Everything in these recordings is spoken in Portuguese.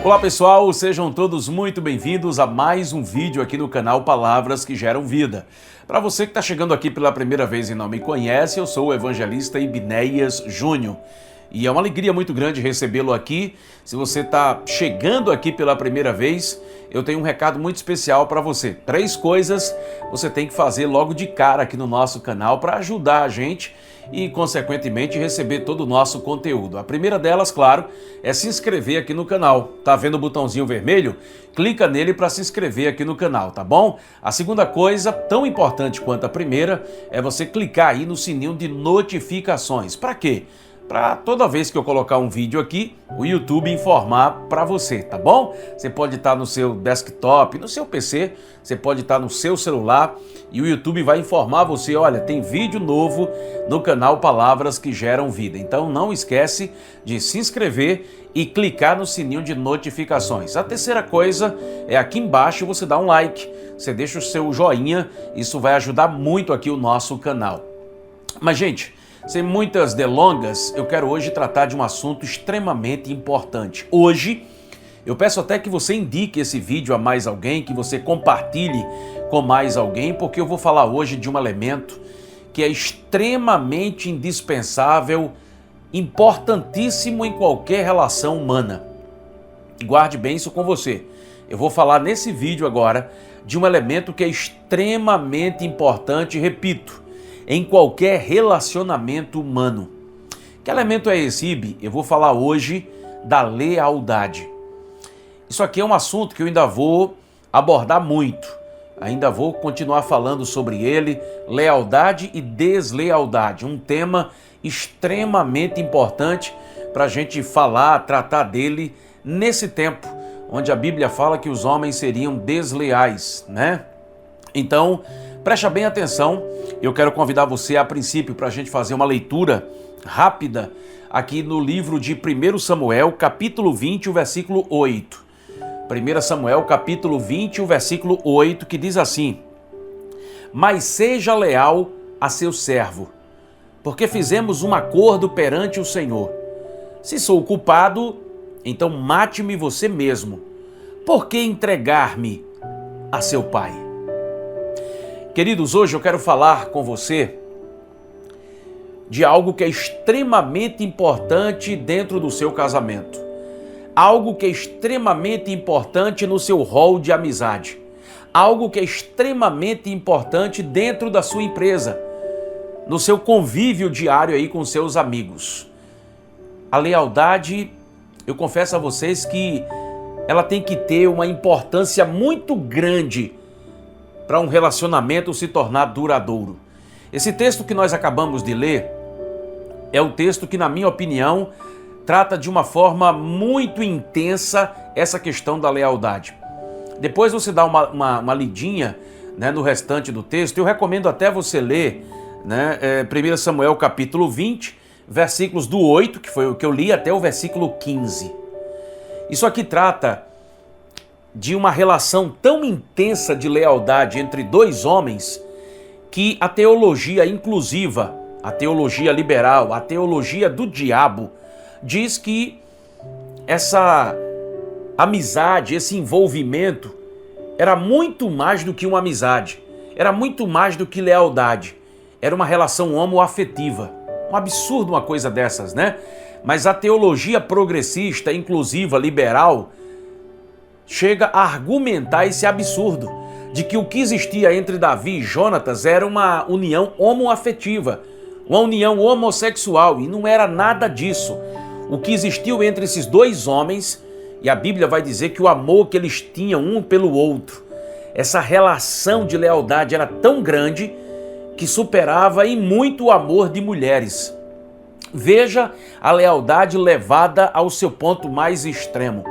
Olá pessoal, sejam todos muito bem-vindos a mais um vídeo aqui no canal Palavras que Geram Vida. Para você que está chegando aqui pela primeira vez e não me conhece, eu sou o evangelista Ibnéias Júnior. E é uma alegria muito grande recebê-lo aqui. Se você está chegando aqui pela primeira vez, eu tenho um recado muito especial para você. 3 coisas você tem que fazer logo de cara aqui no nosso canal para ajudar a gente e, consequentemente, receber todo o nosso conteúdo. A primeira delas, claro, é se inscrever aqui no canal. Tá vendo o botãozinho vermelho? Clica nele para se inscrever aqui no canal, tá bom? A segunda coisa, tão importante quanto a primeira, é você clicar aí no sininho de notificações. Para quê? Para toda vez que eu colocar um vídeo aqui, o YouTube informar para você, tá bom? Você pode estar no seu desktop, no seu PC, você pode estar no seu celular e o YouTube vai informar você, olha, tem vídeo novo no canal Palavras que Geram Vida. Então não esquece de se inscrever e clicar no sininho de notificações. A terceira coisa é aqui embaixo você dá um like, você deixa o seu joinha, isso vai ajudar muito aqui o nosso canal. Mas gente, sem muitas delongas, eu quero hoje tratar de um assunto extremamente importante. Hoje, eu peço até que você indique esse vídeo a mais alguém, que você compartilhe com mais alguém, porque eu vou falar hoje de um elemento que é extremamente indispensável, importantíssimo em qualquer relação humana. Guarde bem isso com você. Eu vou falar nesse vídeo agora de um elemento que é extremamente importante, repito, em qualquer relacionamento humano. Que elemento é esse, Ibe? Eu vou falar hoje da lealdade. Isso aqui é um assunto que eu ainda vou abordar muito. Ainda vou continuar falando sobre ele, lealdade e deslealdade. Um tema extremamente importante para a gente falar, tratar dele nesse tempo, onde a Bíblia fala que os homens seriam desleais, né? Então, preste bem atenção. Eu quero convidar você a princípio para a gente fazer uma leitura rápida aqui no livro de 1 Samuel, capítulo 20, o versículo 8. 1 Samuel, capítulo 20, o versículo 8, que diz assim: Mas seja leal a seu servo, porque fizemos um acordo perante o Senhor. Se sou culpado, então mate-me você mesmo. Por que entregar-me a seu pai? Queridos, hoje eu quero falar com você de algo que é extremamente importante dentro do seu casamento. Algo que é extremamente importante no seu rol de amizade. Algo que é extremamente importante dentro da sua empresa, no seu convívio diário aí com seus amigos. A lealdade, eu confesso a vocês que ela tem que ter uma importância muito grande para um relacionamento se tornar duradouro. Esse texto que nós acabamos de ler é um texto que, na minha opinião, trata de uma forma muito intensa essa questão da lealdade. Depois você dá uma lidinha, né, no restante do texto. Eu recomendo até você ler, né, 1 Samuel capítulo 20, versículos do 8, que foi o que eu li, até o versículo 15. Isso aqui trata de uma relação tão intensa de lealdade entre 2 homens que a teologia inclusiva, a teologia liberal, a teologia do diabo, diz que essa amizade, esse envolvimento era muito mais do que uma amizade, era muito mais do que lealdade, era uma relação homoafetiva. Um absurdo uma coisa dessas, né? Mas a teologia progressista, inclusiva, liberal, chega a argumentar esse absurdo de que o que existia entre Davi e Jonatas era uma união homoafetiva, uma união homossexual, e não era nada disso. O que existiu entre esses 2 homens, e a Bíblia vai dizer que o amor que eles tinham um pelo outro, essa relação de lealdade era tão grande que superava em muito o amor de mulheres. Veja a lealdade levada ao seu ponto mais extremo.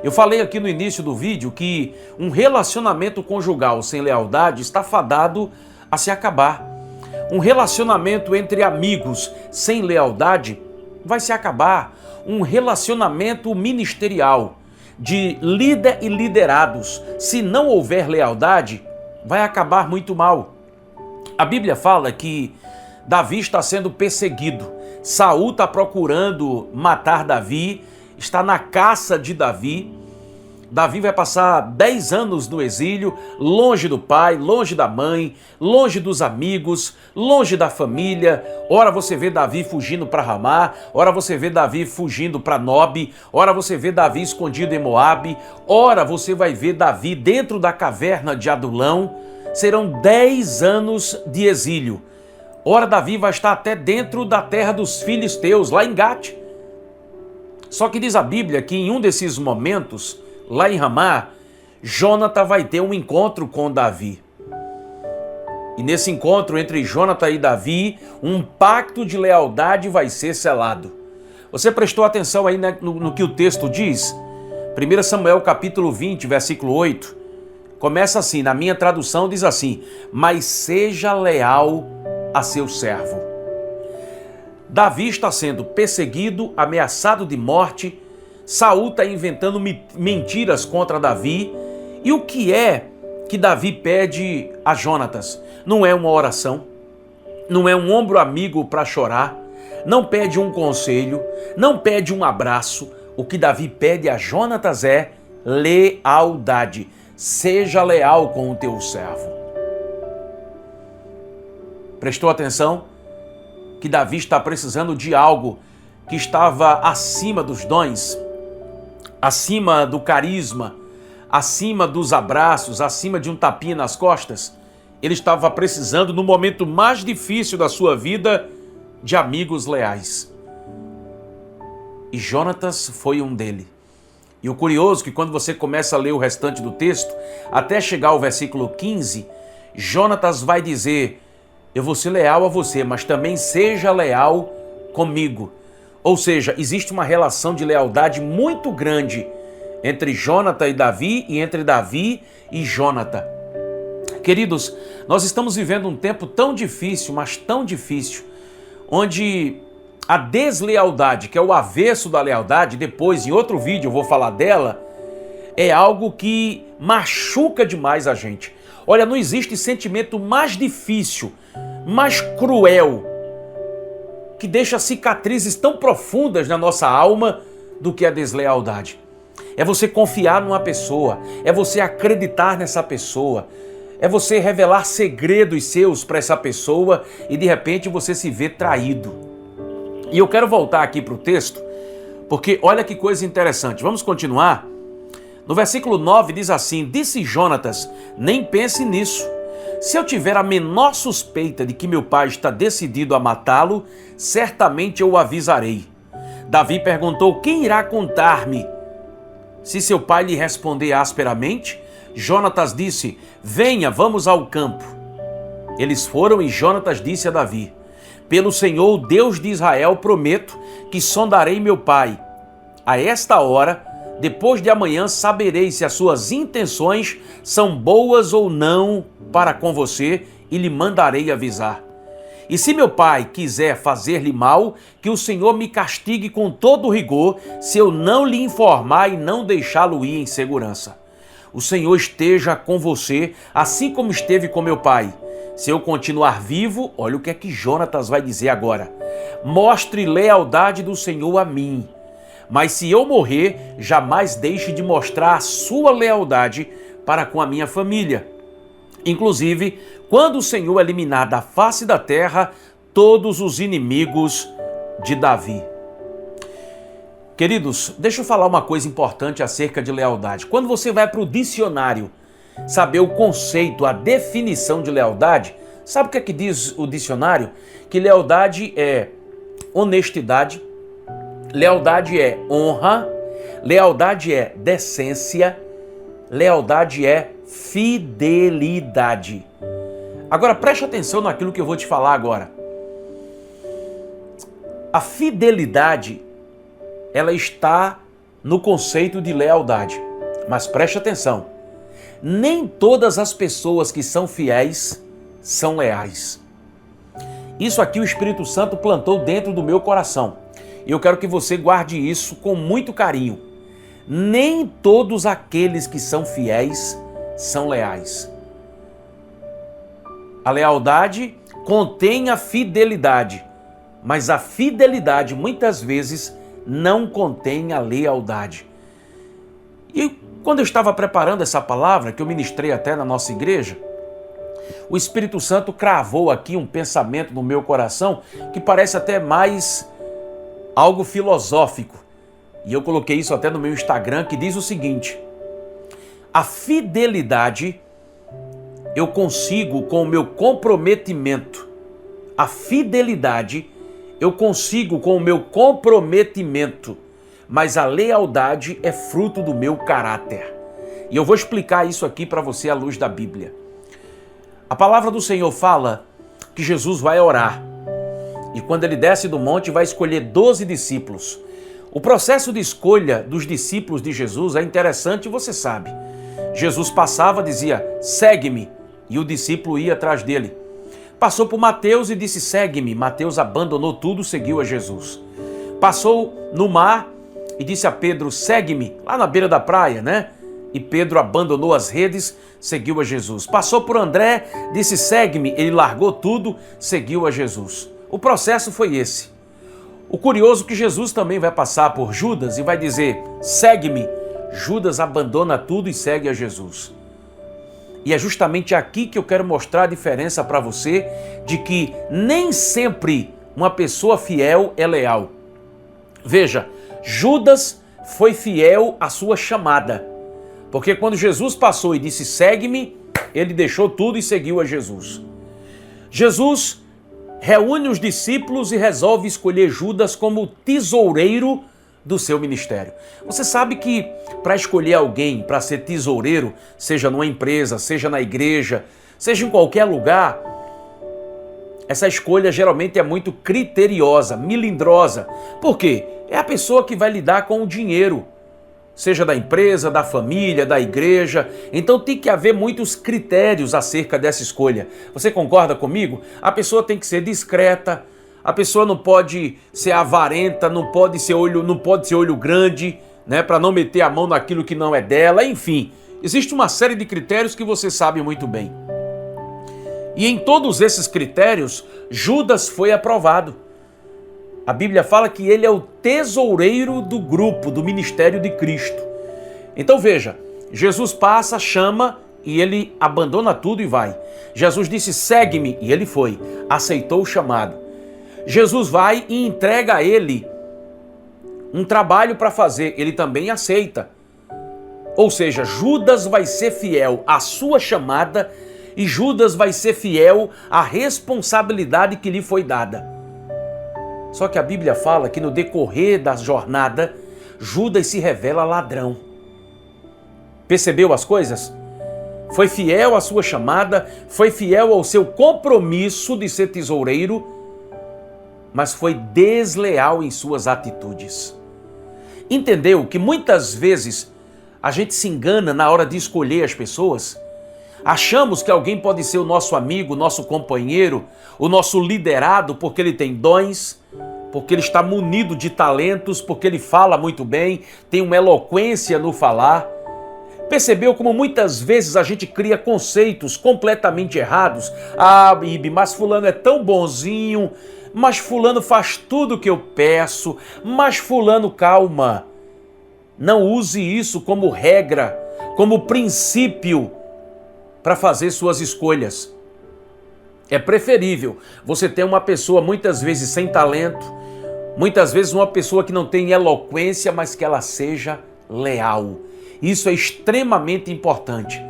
Eu falei aqui no início do vídeo que um relacionamento conjugal sem lealdade está fadado a se acabar. Um relacionamento entre amigos sem lealdade vai se acabar. Um relacionamento ministerial de líder e liderados, se não houver lealdade, vai acabar muito mal. A Bíblia fala que Davi está sendo perseguido. Saul está procurando matar Davi está na caça de Davi. Davi vai passar 10 anos no exílio, longe do pai, longe da mãe, longe dos amigos, longe da família. Ora você vê Davi fugindo para Ramá, ora você vê Davi fugindo para Nob, ora você vê Davi escondido em Moabe, ora você vai ver Davi dentro da caverna de Adulão. Serão 10 anos de exílio. Ora Davi vai estar até dentro da terra dos filisteus, lá em Gate. Só que diz a Bíblia que em um desses momentos, lá em Ramá, Jônatas vai ter um encontro com Davi. E nesse encontro entre Jônatas e Davi, um pacto de lealdade vai ser selado. Você prestou atenção aí no que o texto diz? 1 Samuel capítulo 20, versículo 8. Começa assim, na minha tradução diz assim: mas seja leal a seu servo. Davi está sendo perseguido, ameaçado de morte. Saul está inventando mentiras contra Davi. E o que é que Davi pede a Jônatas? Não é uma oração, não é um ombro amigo para chorar, não pede um conselho, não pede um abraço. O que Davi pede a Jônatas é lealdade. Seja leal com o teu servo. Prestou atenção? Que Davi está precisando de algo que estava acima dos dons, acima do carisma, acima dos abraços, acima de um tapinha nas costas. Ele estava precisando, no momento mais difícil da sua vida, de amigos leais. E Jônatas foi um dele. E o curioso é que quando você começa a ler o restante do texto, até chegar ao versículo 15, Jônatas vai dizer: eu vou ser leal a você, mas também seja leal comigo. Ou seja, existe uma relação de lealdade muito grande entre Jônatas e Davi e entre Davi e Jônatas. Queridos, nós estamos vivendo um tempo tão difícil, mas tão difícil, onde a deslealdade, que é o avesso da lealdade, depois em outro vídeo eu vou falar dela, é algo que machuca demais a gente. Olha, não existe sentimento mais difícil, mais cruel, que deixa cicatrizes tão profundas na nossa alma do que a deslealdade. É você confiar numa pessoa, é você acreditar nessa pessoa, é você revelar segredos seus para essa pessoa e de repente você se vê traído. E eu quero voltar aqui para o texto, porque olha que coisa interessante. Vamos continuar? No versículo 9 diz assim: disse Jônatas, nem pense nisso. Se eu tiver a menor suspeita de que meu pai está decidido a matá-lo, certamente eu o avisarei. Davi perguntou: quem irá contar-me? Se seu pai lhe responder asperamente, Jônatas disse: venha, vamos ao campo. Eles foram e Jônatas disse a Davi: pelo Senhor, Deus de Israel, prometo que sondarei meu pai. A esta hora, depois de amanhã, saberei se as suas intenções são boas ou não para com você e lhe mandarei avisar. E se meu pai quiser fazer-lhe mal, que o Senhor me castigue com todo rigor, se eu não lhe informar e não deixá-lo ir em segurança. O Senhor esteja com você, assim como esteve com meu pai. Se eu continuar vivo, olha o que é que Jônatas vai dizer agora: mostre lealdade do Senhor a mim. Mas se eu morrer, jamais deixe de mostrar a sua lealdade para com a minha família. Inclusive, quando o Senhor eliminar da face da terra todos os inimigos de Davi. Queridos, deixa eu falar uma coisa importante acerca de lealdade. Quando você vai para o dicionário saber o conceito, a definição de lealdade, sabe o que é que diz o dicionário? Que lealdade é honestidade, lealdade é honra, lealdade é decência, lealdade é fidelidade. Agora preste atenção naquilo que eu vou te falar agora. A fidelidade, ela está no conceito de lealdade. Mas preste atenção, nem todas as pessoas que são fiéis são leais. Isso aqui o Espírito Santo plantou dentro do meu coração. E eu quero que você guarde isso com muito carinho. Nem todos aqueles que são fiéis são leais. A lealdade contém a fidelidade, mas a fidelidade muitas vezes não contém a lealdade. E quando eu estava preparando essa palavra, que eu ministrei até na nossa igreja, o Espírito Santo cravou aqui um pensamento no meu coração que parece até mais algo filosófico. E eu coloquei isso até no meu Instagram, que diz o seguinte: a fidelidade eu consigo com o meu comprometimento. A fidelidade eu consigo com o meu comprometimento, mas a lealdade é fruto do meu caráter. E eu vou explicar isso aqui para você à luz da Bíblia. A palavra do Senhor fala que Jesus vai orar. E quando ele desce do monte, vai escolher 12 discípulos. O processo de escolha dos discípulos de Jesus é interessante, você sabe. Jesus passava, dizia, segue-me, e o discípulo ia atrás dele. Passou por Mateus e disse, segue-me. Mateus abandonou tudo, seguiu a Jesus. Passou no mar e disse a Pedro, segue-me, lá na beira da praia, né? E Pedro abandonou as redes, seguiu a Jesus. Passou por André, disse, segue-me, ele largou tudo, seguiu a Jesus. O processo foi esse. O curioso é que Jesus também vai passar por Judas e vai dizer, segue-me. Judas abandona tudo e segue a Jesus. E é justamente aqui que eu quero mostrar a diferença para você de que nem sempre uma pessoa fiel é leal. Veja, Judas foi fiel à sua chamada. Porque quando Jesus passou e disse, segue-me, ele deixou tudo e seguiu a Jesus. Jesus reúne os discípulos e resolve escolher Judas como tesoureiro do seu ministério. Você sabe que para escolher alguém para ser tesoureiro, seja numa empresa, seja na igreja, seja em qualquer lugar, essa escolha geralmente é muito criteriosa, melindrosa. Por quê? É a pessoa que vai lidar com o dinheiro, seja da empresa, da família, da igreja. Então tem que haver muitos critérios acerca dessa escolha. Você concorda comigo? A pessoa tem que ser discreta, a pessoa não pode ser avarenta, não pode ser olho grande, né, para não meter a mão naquilo que não é dela, enfim. Existe uma série de critérios que você sabe muito bem. E em todos esses critérios, Judas foi aprovado. A Bíblia fala que ele é o tesoureiro do grupo, do ministério de Cristo. Então veja, Jesus passa, chama e ele abandona tudo e vai. Jesus disse, segue-me, e ele foi, aceitou o chamado. Jesus vai e entrega a ele um trabalho para fazer, ele também aceita. Ou seja, Judas vai ser fiel à sua chamada e Judas vai ser fiel à responsabilidade que lhe foi dada. Só que a Bíblia fala que no decorrer da jornada, Judas se revela ladrão. Percebeu as coisas? Foi fiel à sua chamada, foi fiel ao seu compromisso de ser tesoureiro, mas foi desleal em suas atitudes. Entendeu que muitas vezes a gente se engana na hora de escolher as pessoas? Achamos que alguém pode ser o nosso amigo, o nosso companheiro, o nosso liderado porque ele tem dons, porque ele está munido de talentos, porque ele fala muito bem, tem uma eloquência no falar. Percebeu como muitas vezes a gente cria conceitos completamente errados? Ah, Ibe, mas fulano é tão bonzinho, mas fulano faz tudo o que eu peço, mas fulano, calma. Não use isso como regra, como princípio para fazer suas escolhas. É preferível você ter uma pessoa muitas vezes sem talento, muitas vezes uma pessoa que não tem eloquência, mas que ela seja leal. Isso é extremamente importante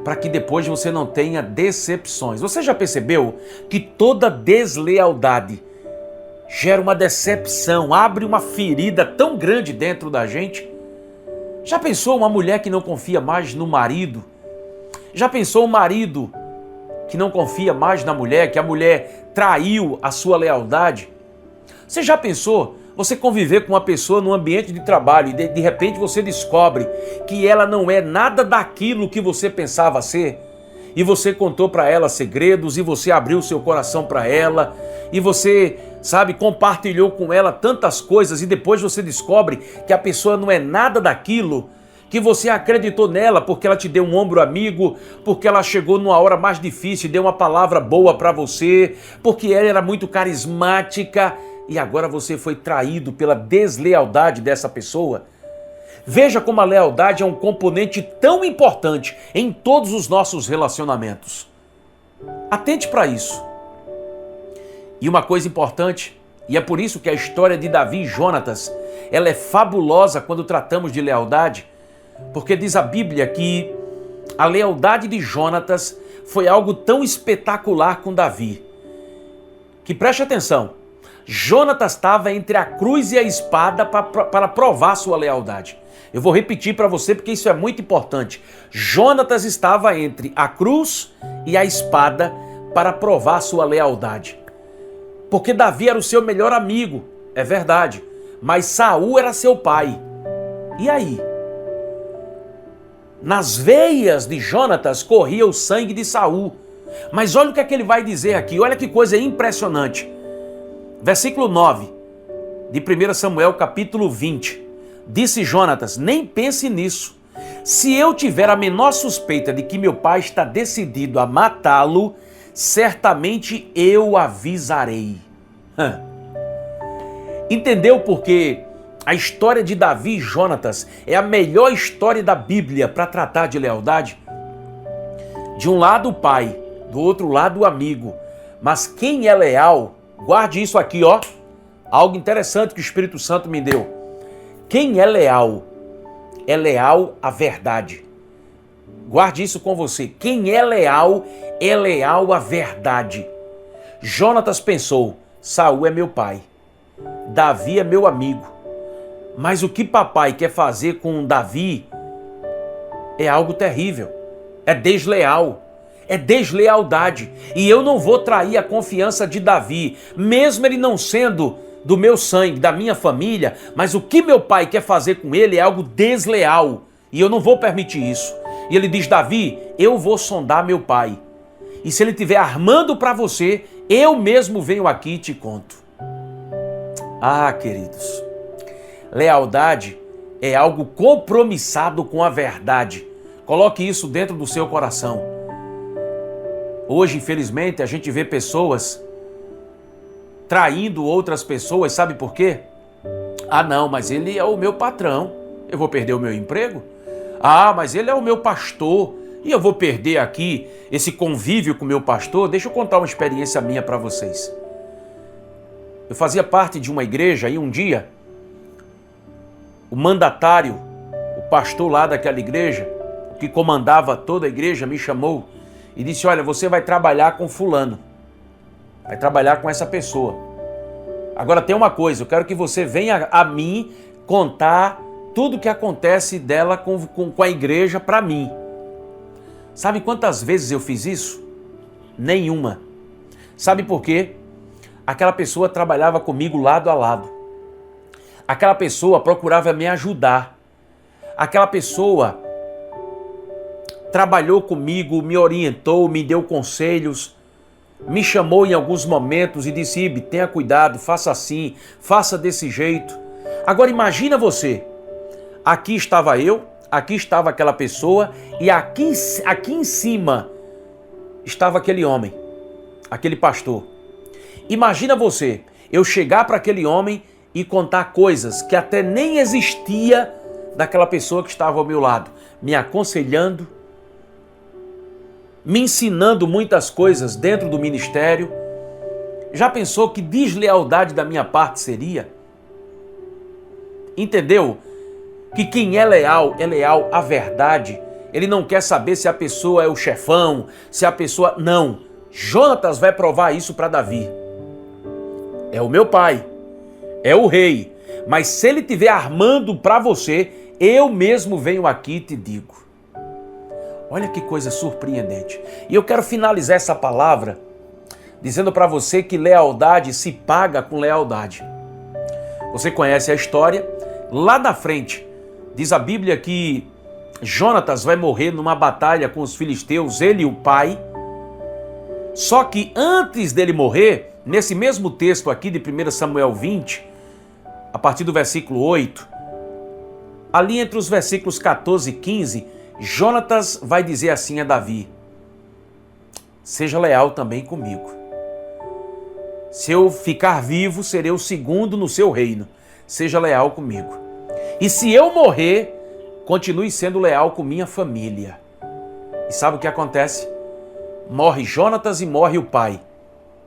para que depois você não tenha decepções. Você já percebeu que toda deslealdade gera uma decepção, abre uma ferida tão grande dentro da gente? Já pensou uma mulher que não confia mais no marido? Já pensou um marido que não confia mais na mulher, que a mulher traiu a sua lealdade? Você já pensou você conviver com uma pessoa num ambiente de trabalho e de repente você descobre que ela não é nada daquilo que você pensava ser? E você contou para ela segredos e você abriu seu coração para ela e você, sabe, compartilhou com ela tantas coisas e depois você descobre que a pessoa não é nada daquilo que você acreditou nela porque ela te deu um ombro amigo, porque ela chegou numa hora mais difícil e deu uma palavra boa para você, porque ela era muito carismática. e agora você foi traído pela deslealdade dessa pessoa. Veja como a lealdade é um componente tão importante em todos os nossos relacionamentos. Atente para isso. E uma coisa importante, e é por isso que a história de Davi e Jonatas, ela é fabulosa quando tratamos de lealdade, porque diz a Bíblia que a lealdade de Jonatas foi algo tão espetacular com Davi, que preste atenção, Jonatas estava entre a cruz e a espada para provar sua lealdade. Eu vou repetir para você porque isso é muito importante. Jonatas estava entre a cruz e a espada para provar sua lealdade. Porque Davi era o seu melhor amigo, é verdade, mas Saul era seu pai. E aí? Nas veias de Jonatas corria o sangue de Saul. Mas olha o que é que ele vai dizer aqui, olha que coisa impressionante. Versículo 9 de 1 Samuel capítulo 20. Disse Jonatas, nem pense nisso. Se eu tiver a menor suspeita de que meu pai está decidido a matá-lo, certamente eu avisarei. Entendeu por que a história de Davi e Jonatas é a melhor história da Bíblia para tratar de lealdade? De um lado o pai, do outro lado o amigo. Mas quem é leal, guarde isso aqui, ó. Algo interessante que o Espírito Santo me deu. Quem é leal à verdade. Guarde isso com você. Quem é leal à verdade. Jonatas pensou, Saul é meu pai, Davi é meu amigo. Mas o que papai quer fazer com Davi é algo terrível. É desleal. É deslealdade. E eu não vou trair a confiança de Davi, mesmo ele não sendo do meu sangue, da minha família, mas o que meu pai quer fazer com ele é algo desleal. E eu não vou permitir isso. E ele diz, Davi, eu vou sondar meu pai. E se ele estiver armando para você, eu mesmo venho aqui e te conto. Ah, queridos, lealdade é algo compromissado com a verdade. Coloque isso dentro do seu coração. Hoje, infelizmente, a gente vê pessoas traindo outras pessoas, sabe por quê? Ah, não, mas ele é o meu patrão, eu vou perder o meu emprego? Ah, mas ele é o meu pastor, e eu vou perder aqui esse convívio com o meu pastor? Deixa eu contar uma experiência minha para vocês. Eu fazia parte de uma igreja e um dia, o mandatário, o pastor lá daquela igreja, que comandava toda a igreja, me chamou e disse, olha, você vai trabalhar com fulano. Vai trabalhar com essa pessoa. Agora tem uma coisa, eu quero que você venha a mim contar tudo o que acontece dela com a igreja para mim. Sabe quantas vezes eu fiz isso? Nenhuma. Sabe por quê? Aquela pessoa trabalhava comigo lado a lado. Aquela pessoa procurava me ajudar. Aquela pessoa trabalhou comigo, me orientou, me deu conselhos, me chamou em alguns momentos e disse, Ibe, tenha cuidado, faça assim, faça desse jeito. Agora imagina você, aqui estava eu, aqui estava aquela pessoa e aqui em cima estava aquele homem, aquele pastor. Imagina você, eu chegar para aquele homem e contar coisas que até nem existia daquela pessoa que estava ao meu lado, me aconselhando, me ensinando muitas coisas dentro do ministério. Já pensou que deslealdade da minha parte seria? Entendeu? Que quem é leal à verdade. Ele não quer saber se a pessoa é o chefão, se a pessoa... Não. Jonatas vai provar isso para Davi. É o meu pai, é o rei. Mas se ele estiver armando para você, eu mesmo venho aqui e te digo. Olha que coisa surpreendente. E eu quero finalizar essa palavra dizendo para você que lealdade se paga com lealdade. Você conhece a história? Lá na frente, diz a Bíblia que Jonatas vai morrer numa batalha com os filisteus, ele e o pai. Só que antes dele morrer, nesse mesmo texto aqui de 1 Samuel 20, a partir do versículo 8, ali entre os versículos 14 e 15, Jonatas vai dizer assim a Davi, seja leal também comigo. Se eu ficar vivo, serei o segundo no seu reino. Seja leal comigo. E se eu morrer, continue sendo leal com minha família. E sabe o que acontece? Morre Jonatas e morre o pai,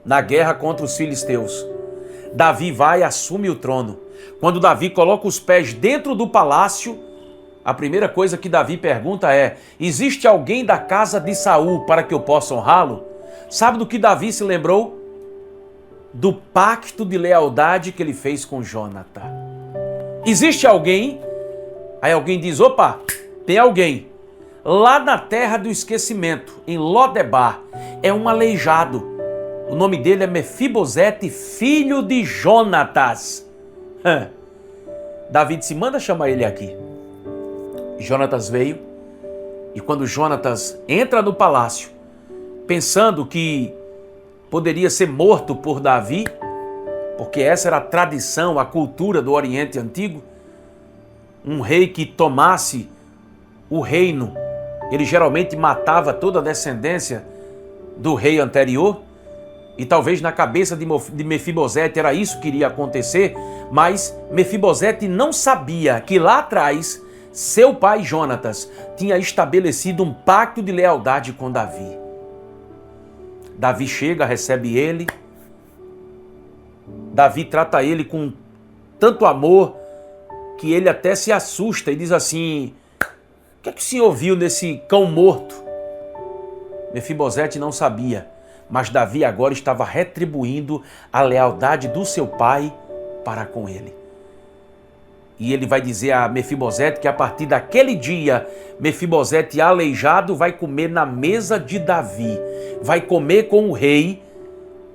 na guerra contra os filisteus. Davi vai e assume o trono. Quando Davi coloca os pés dentro do palácio, a primeira coisa que Davi pergunta é: existe alguém da casa de Saul para que eu possa honrá-lo? Sabe do que Davi se lembrou? Do pacto de lealdade que ele fez com Jonatas. Existe alguém? Aí alguém diz: opa, tem alguém. Lá na terra do esquecimento, em Lodebar, é um aleijado. O nome dele é Mefibosete, filho de Jonatas. Davi disse: manda chamar ele aqui. Jonatas veio, e quando Jonatas entra no palácio, pensando que poderia ser morto por Davi, porque essa era a tradição, a cultura do Oriente Antigo, um rei que tomasse o reino, ele geralmente matava toda a descendência do rei anterior, e talvez na cabeça de Mefibosete era isso que iria acontecer, mas Mefibosete não sabia que lá atrás seu pai Jonatas tinha estabelecido um pacto de lealdade com Davi. Davi chega, recebe ele. Davi trata ele com tanto amor que ele até se assusta e diz assim: o que é que o senhor viu nesse cão morto? Mefibosete não sabia, mas Davi agora estava retribuindo a lealdade do seu pai para com ele. E ele vai dizer a Mefibosete que a partir daquele dia, Mefibosete aleijado vai comer na mesa de Davi, vai comer com o rei,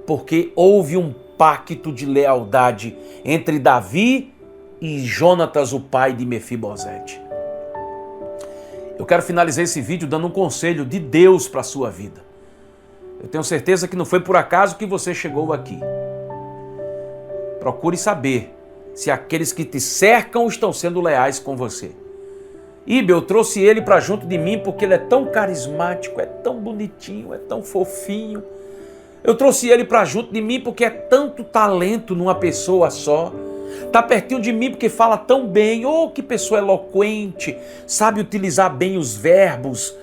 porque houve um pacto de lealdade entre Davi e Jonatas, o pai de Mefibosete. Eu quero finalizar esse vídeo dando um conselho de Deus para a sua vida. Eu tenho certeza que não foi por acaso que você chegou aqui. Procure saber se aqueles que te cercam estão sendo leais com você. Ibe, eu trouxe ele para junto de mim porque ele é tão carismático, é tão bonitinho, é tão fofinho. Eu trouxe ele para junto de mim porque é tanto talento numa pessoa só. Está pertinho de mim porque fala tão bem. Oh, que pessoa eloquente, sabe utilizar bem os verbos,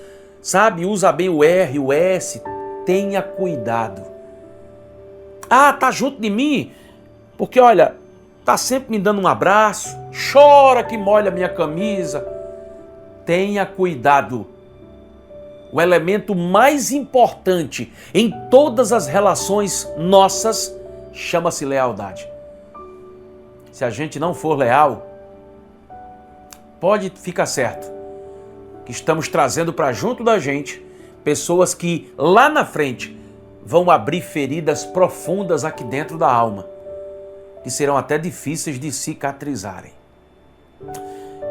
sabe, usa bem o R, o S. Tenha cuidado. Ah, tá junto de mim porque, olha, tá sempre me dando um abraço, chora que molha minha camisa. Tenha cuidado. O elemento mais importante em todas as relações nossas chama-se lealdade. Se a gente não for leal, pode ficar certo que estamos trazendo para junto da gente pessoas que lá na frente vão abrir feridas profundas aqui dentro da alma, que serão até difíceis de cicatrizarem.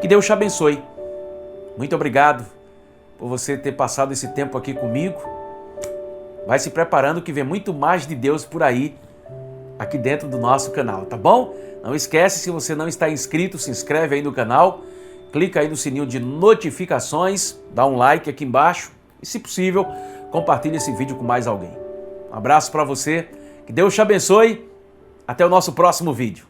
Que Deus te abençoe. Muito obrigado por você ter passado esse tempo aqui comigo. Vai se preparando que vem muito mais de Deus por aí, aqui dentro do nosso canal, tá bom? Não esquece, se você não está inscrito, se inscreve aí no canal, clica aí no sininho de notificações, dá um like aqui embaixo e, se possível, compartilhe esse vídeo com mais alguém. Um abraço para você, que Deus te abençoe, até o nosso próximo vídeo.